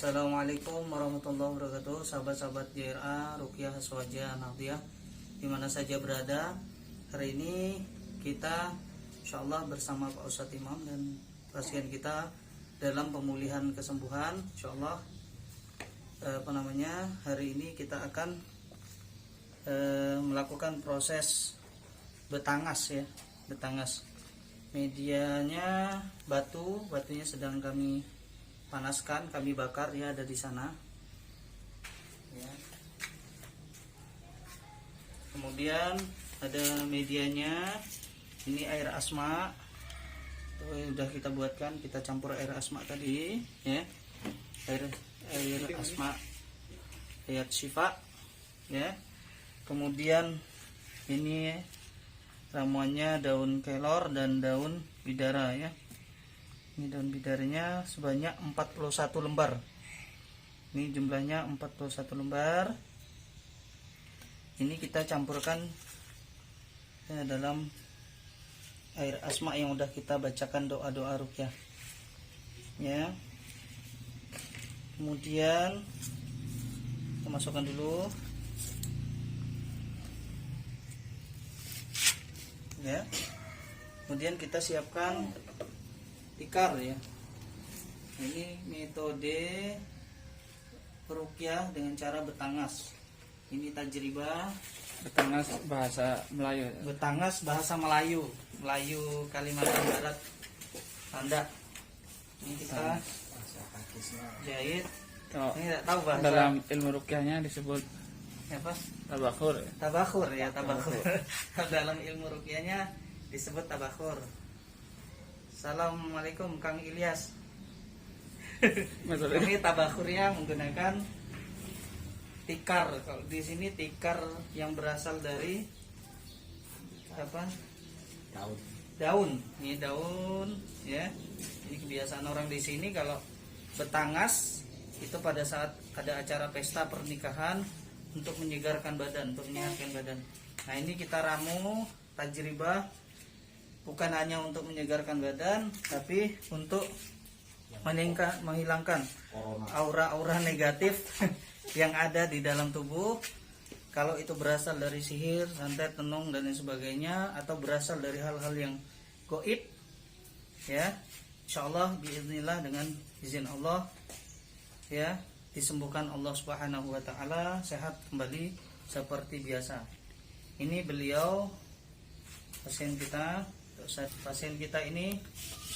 Assalamualaikum warahmatullahi wabarakatuh. Sahabat-sahabat JRA Ruqyah Aswaja Nahdiyah dimana saja berada. Hari ini kita insyaallah bersama Pak Ustadz Imam dan pasien kita dalam pemulihan kesembuhan insyaallah. Hari ini kita akan melakukan proses betangas ya. Betangas, medianya batunya sedang kami panaskan, kami bakar ya, ada di sana ya. Kemudian ada medianya, ini air asma udah kita buatkan, kita campur air asma tadi ya, air asma ayat syifa ya. Kemudian ini ramuannya daun kelor dan daun bidara ya. Ini daun bidaranya sebanyak 41 lembar. Ini jumlahnya 41 lembar. Ini kita campurkan dalam air asma yang udah kita bacakan doa-doa ruqyah. Ya. Kemudian kita masukkan dulu. Ya. Kemudian kita siapkan tikar ya. Ini metode ruqyah dengan cara betangas. Ini tajribah betangas bahasa Melayu. Betangas bahasa Melayu, Kalimantan Barat, Tanda. Ini kita jahit. Oh, ini tidak tahu bahasa. dalam ilmu ruqyahnya disebut apa? tabakhur. Tabakhur ya, tabakhur. Dalam ilmu ruqyahnya disebut tabakhur. Assalamualaikum Kang Ilyas. Kami tabakhurnya menggunakan tikar. Kalau di sini tikar yang berasal dari apa? Daun. Ini daun ya. Ini kebiasaan orang di sini kalau betangas itu pada saat ada acara pesta pernikahan untuk menyegarkan badan, untuk menyehatkan badan. Nah, ini kita ramu tajribah bukan hanya untuk menyegarkan badan, tapi untuk menghilangkan aura-aura negatif yang ada di dalam tubuh. Kalau itu berasal dari sihir, santet, tenung dan lain sebagainya, atau berasal dari hal-hal yang gaib, ya, insyaallah biiznillah dengan izin Allah, ya, disembuhkan Allah Subhanahu Wa Taala, sehat kembali seperti biasa. Ini beliau pasien kita ini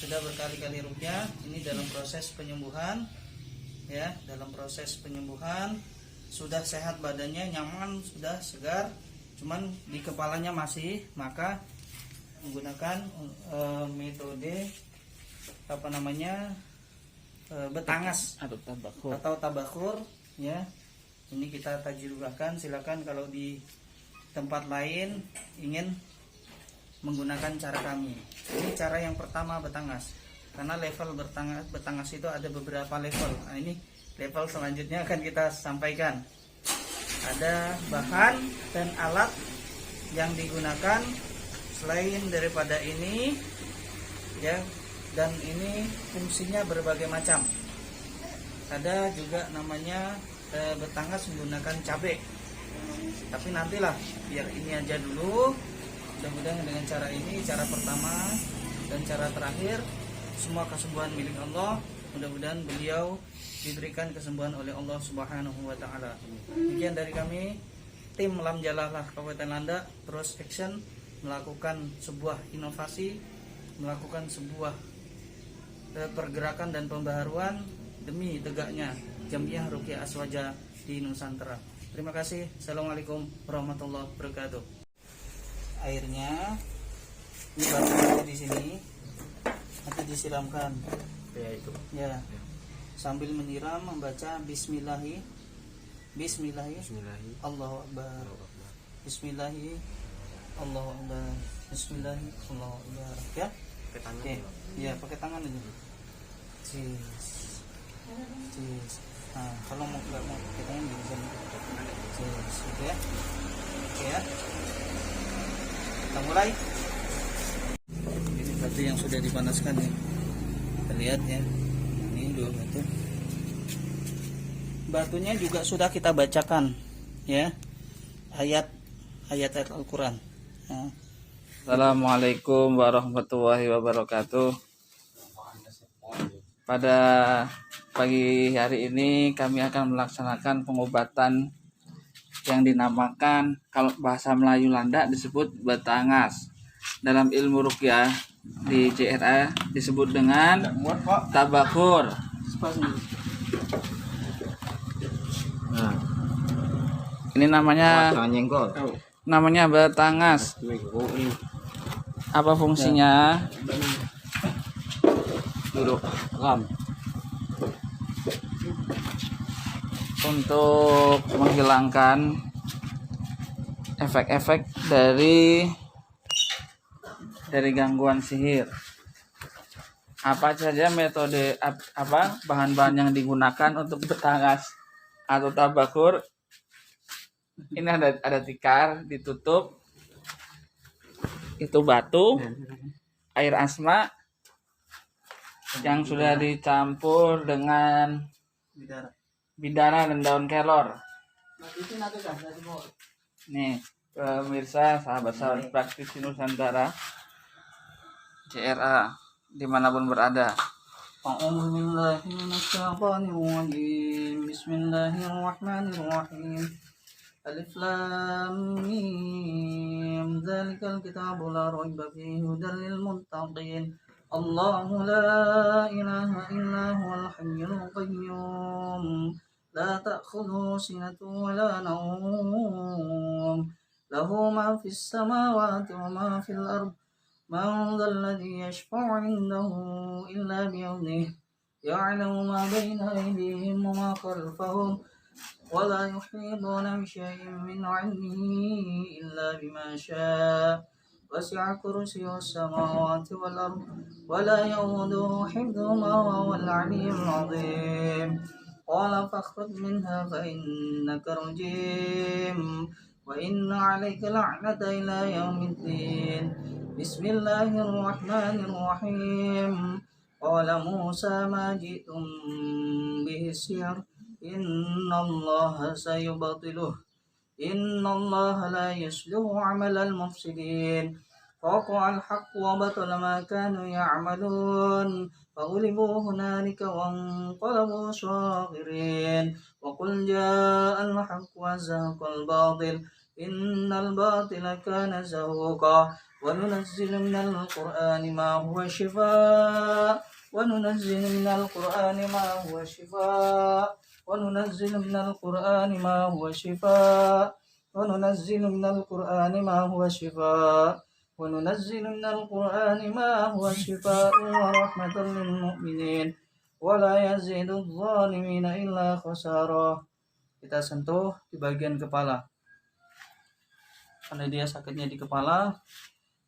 sudah berkali-kali ruqyah. Ini dalam proses penyembuhan ya, dalam proses penyembuhan sudah sehat badannya, nyaman, sudah segar, cuman di kepalanya masih, maka menggunakan metode betangas atau tabakhur ya. Ini kita tajribahkan. Silakan kalau di tempat lain ingin menggunakan cara kami. Ini cara yang pertama betangas. Karena level betangas itu ada beberapa level. Nah, ini level selanjutnya akan kita sampaikan. Ada bahan dan alat yang digunakan selain daripada ini ya, dan ini fungsinya berbagai macam. Ada juga namanya betangas menggunakan cabai. Tapi nantilah, biar ini aja dulu. Mudah-mudahan dengan cara ini, cara pertama dan cara terakhir, semua kesembuhan milik Allah. Mudah-mudahan beliau diberikan kesembuhan oleh Allah Subhanahu Wa Taala. Demikian dari kami, tim Lam Jalalah Kabupaten Landak, terus action melakukan sebuah inovasi, melakukan sebuah pergerakan dan pembaharuan demi tegaknya Jamiah Ruqyah Aswaja di Nusantara. Terima kasih. Assalamualaikum warahmatullahi wabarakatuh. Airnya ini batu di sini nanti disiramkan Ya itu. ya, sambil menyiram membaca Bismillahi Allahu Akbar, Bismillahi Allahu Akbar, Bismillahi Allahu Akbar ya. Pakai tangan. Oke. Ya, pakai tangan aja. Cis. Nah, kalau nggak mau pakai tangan bisa. Cis, oke ya. Oke ya. Kita mulai. Ini batu yang sudah dipanaskan ya. Kita lihat ya. Ini dua batu. batunya juga sudah kita bacakan, ya, ayat Al-Quran. Ya. Assalamualaikum warahmatullahi wabarakatuh. Pada pagi hari ini kami akan melaksanakan pengobatan yang dinamakan, kalau bahasa Melayu Landa disebut betangas. Dalam ilmu ruqyah di JRA disebut dengan tabakur. Nah, Ini namanya betangas. Apa fungsinya? Untuk menghilangkan efek-efek dari gangguan sihir. Apa saja metode bahan-bahan yang digunakan untuk betangas atau tabakur? Ini ada tikar ditutup, itu batu, air asma yang sudah dicampur dengan bidara dan daun kelor. Nih pemirsa, sahabat-sahabat praktisi Nusantara JRA dimanapun berada. Bismillahirrahmanirrahim. Alif Lam Mim. Dzalikal kitabu la raiba fihi hudan lil muttaqin. Allahu la ilaha illa huwal hayyul qayyum. La ta'khudhuhu sinatun wa la nawm. Lahu ma fis samawati wa ma fil ard. Man dhal ladzi yashfa'u 'indahu illa bi'idhnihi. Ya'lamu ma bayna aydihim wa ma khalfahum. ولا يحيطون بشيء من علمه إلا بما شاء وسع كرسيه السماوات والأرض ولا يؤوده حفظهما وهو العلي العظيم قال فاخرج منها فإنك رجيم وإن عليك لعنة إلى يوم الدين بسم الله الرحمن الرحيم قال موسى ما جئتم به السحر إن الله سيبطله إن الله لا يصلح عمل المفسدين فوقع الحق وبطل ما كانوا يعملون فغلبوا هنالك وانقلبوا صاغرين وقل جاء الحق وزهق الباطل إن الباطل كان زهوقا وننزل من القرآن ما هو شفاء وننزل من القرآن ما هو شفاء وننزل من القرآن ما هو شفاء وننزل من القرآن ما هو شفاء وننزل من القرآن ما هو شفاء ورحمة للمؤمنين ولا يزيد الظالمين إلا خسارا. Kita sentuh di bagian kepala, karena dia sakitnya di kepala.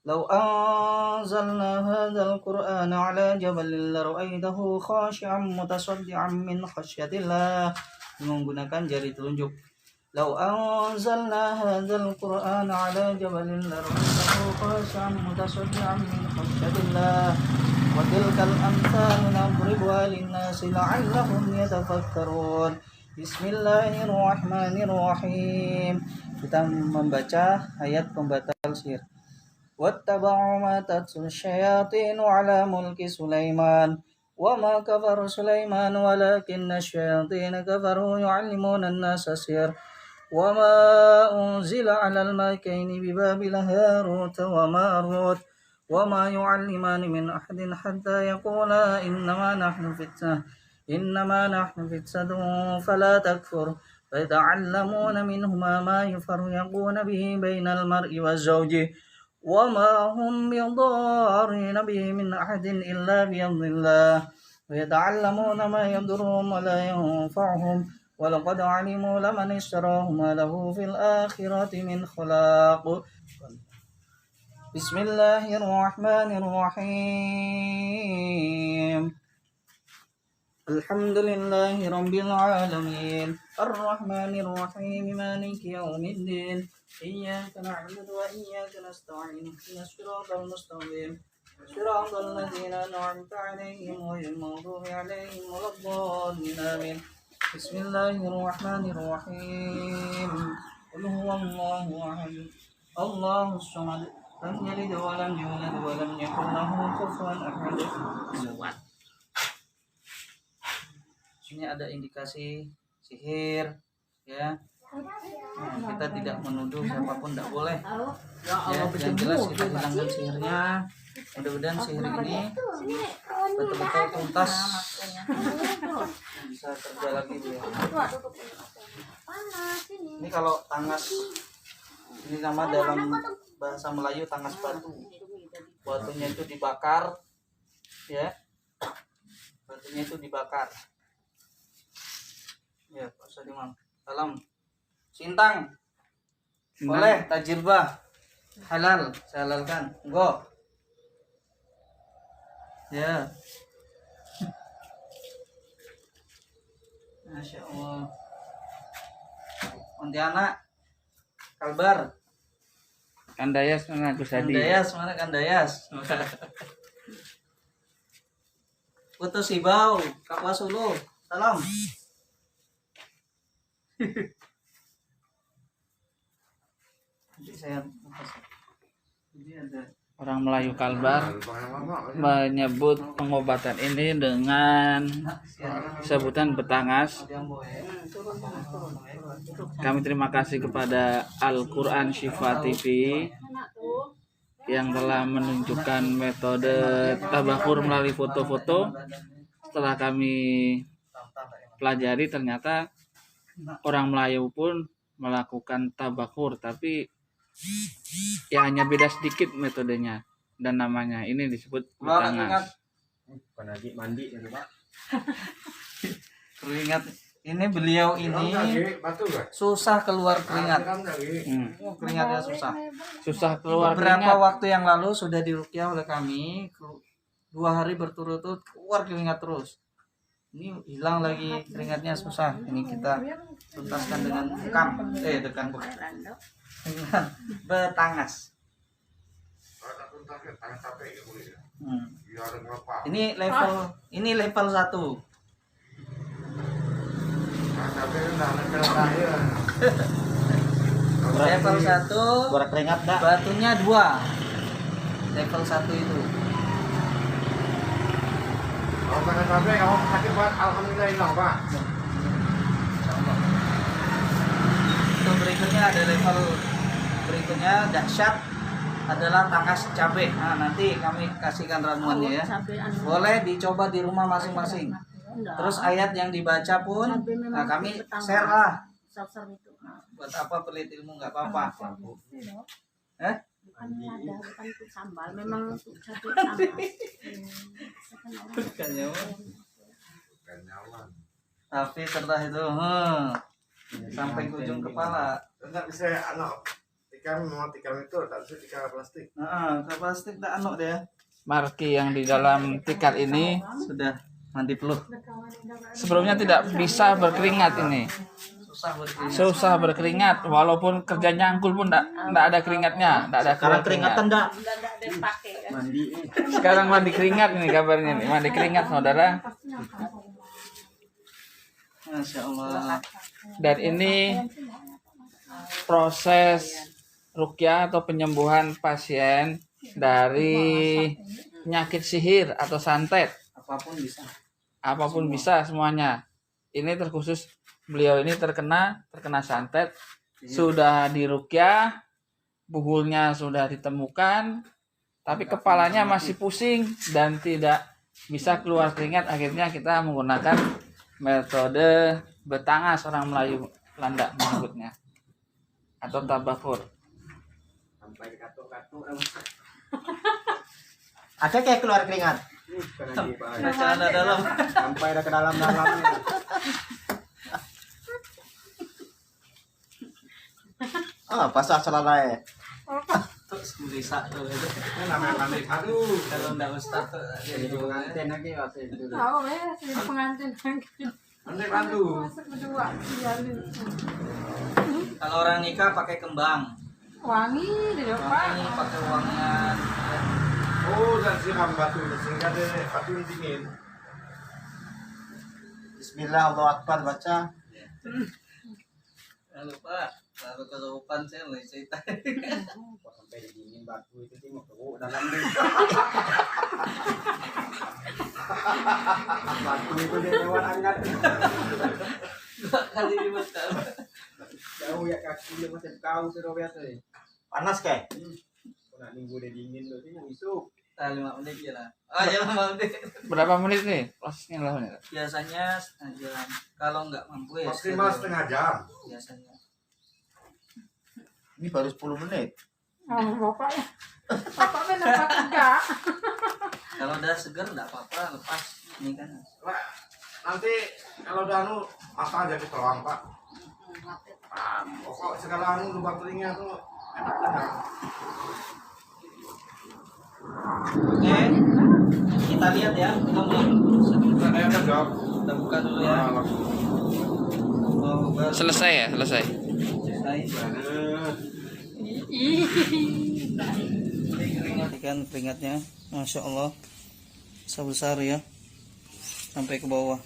لو أنزلنا هذا القرآن على جبل لرأيته خاشعا متصدعا من خشية الله, menggunakan jari telunjuk. لو أنزلنا هذا القرآن على جبل لرأيته خاشعا متصدعا من خشية الله وتلك الأمثال نضربها للناس لعلهم يتفكرون. Bismillahirrahmanirrahim. Kita membaca ayat pembatal sihir. واتبعوا ما تتلو الشياطين على ملك سليمان وما كفر سليمان ولكن الشياطين كفروا يعلمون الناس السحر وما أنزل على الملكين ببابل هاروت وماروت وما يعلمان من أحد حتى يقولا إنما نحن فتنة فلا تكفر فيتعلمون منهما ما يفرقون به بين المرء وزوجه وما هم بضارين به من أحد إلا بإذن الله ويتعلمون ما يضرهم ولا ينفعهم ولقد علموا لمن اشتراه ما له في الآخرة من خلاق. بسم الله الرحمن الرحيم الحمد لله رب العالمين الرحمن الرحيم مالك يوم الدين إياك نعبد وإياك نستعين اهدنا الصراط المستقيم صراط الذين أنعمت عليهم غير المغضوب عليهم ولا الضالين آمين. Bismillahirrahmanirrahim. Qul huwallahu ahad. Allahus samad. Lam yalid wa lam yulad wa lam yakul lahu kufuwan ahad. Sini ada indikasi sihir, ya. Nah, kita tidak menuduh siapapun, tidak boleh. Ya, yang jelas kita hilangkan sihirnya. Mudah-mudahan sihir ini betul-betul tuntas, bisa kerja lagi ya. Ini kalau tangas, ini nama dalam bahasa Melayu tangas batu. Batunya itu dibakar, ya. Batunya itu dibakar. Ya, Pak Sadiman. Salam. Sintang. Boleh tajirba. Halal, saya halalkan. Go. Ya. Masya Allah. Pontianak. Kalbar. Kandayas mana Gus Hadi? Kandayas mana Kandayas? Putus Sibau, Kapasulu. Salam. Nanti saya Orang Melayu Kalbar menyebut pengobatan ini dengan sebutan betangas. Kami terima kasih kepada Al-Quran Syifa TV yang telah menunjukkan metode tabakur melalui foto-foto. Setelah kami pelajari, ternyata orang Melayu pun melakukan tabakur, tapi ya hanya beda sedikit metodenya dan namanya. Ini disebut betangas. Bukan lagi mandi ya Pak. Keringat ini beliau ini susah keluar keringat. Keringatnya susah keluar. Beberapa keringat. waktu yang lalu sudah diruqyah oleh kami, 2 hari berturut-turut keluar keringat terus. Ini hilang lagi keringatnya, susah. Ini kita tuntaskan dengan dengan betangas. Ini level 1. Level 1. Suara keringat dah. Batunya 2. Level 1 itu. Kalau pakai sampai kamu sakit Pak, alhamdulillah hilang Pak. Untuk berikutnya ada level berikutnya dahsyat adalah tangas cabai. Nah, nanti kami kasihkan ramuannya ya. Boleh dicoba di rumah masing-masing. Terus ayat yang dibaca pun, nah kami share lah. Nah, buat apa pelit ilmu, nggak apa-apa. Bukan untuk sambal, memang untuk cabai Tapi setelah itu sampai ke ujung kepala. Enggak bisa tikar itu tak bisa tikar plastik. Ke plastik tak deh. Marki yang di dalam tikar ini Sudah mandi peluh. sebelumnya tidak bisa berkeringat ini. Susah berkeringat, walaupun kerja nyangkul pun enggak ada keringatnya, enggak ada Sekarang keringatan enggak? mandi. Sekarang mandi keringat ini kabarnya nih, mandi keringat saudara. Masya Allah. Dan ini proses ruqyah atau penyembuhan pasien dari penyakit sihir atau santet. Apapun bisa semuanya. Ini terkhusus beliau ini terkena santet, sudah diruqyah, buhulnya sudah ditemukan, tapi kepalanya masih pusing dan tidak bisa keluar keringat. Akhirnya kita menggunakan metode betangas, orang Melayu Belanda menyebutnya, atau tabakur. Sampai katuk-katuk. Ada kayak keluar keringat. Celana dalam. Sampai ke dalam-dalamnya. Pasal celana. Tuh bisa tuh. Ini namanya mandi. Aduh, Kalau enggak ustaz tuh. jadi pengantin lagi waktu itu. Tahu ya, jadi pengantin lagi. Mandi pandu. Masuk berdua, dialin. Kalau orang nikah pakai kembang. Wangi di depan. Wangi pakai wangian. Ya. Oh, dan siram batu sehingga dia batu dingin. Bismillah, Allahu Akbar, baca. Jangan lupa, kalau kesurupan saya mulai cerita. Sampai dingin batu itu sih mau keruh dalam deh. Batu itu dia lewat hangat. Kali ini betul. Jauh ya kaki dia macam kau sudah biasa nih. Panas kayak. Nak minggu dia dingin tuh sih mau isuk. 5 menit ya lah. Oh ya 5 menit. Berapa menit nih prosesnya lah? Biasanya setengah jam. Kalau nggak mampu ya Maksimal setengah jam. biasanya. Ini baru 10 menit. Oh, bapaknya. Bapaknya nampak enggak. Kalau udah seger nggak apa-apa, lepas ini kan. Pak, nanti kalau udah anu apa aja ditoang Pak. Pokok segala anu lubang telinga tuh enak banget. Oke, kita lihat ya. Kita mulai. Saya ada jawab. Kita buka dulu ya. Oh, baru Selesai ya, selesai. selesai. Ih. Ikan keringatnya, masya Allah, sebesar ya, sampai ke bawah.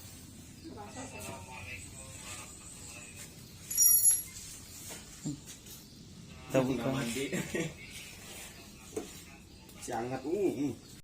Kita buka. Si hangat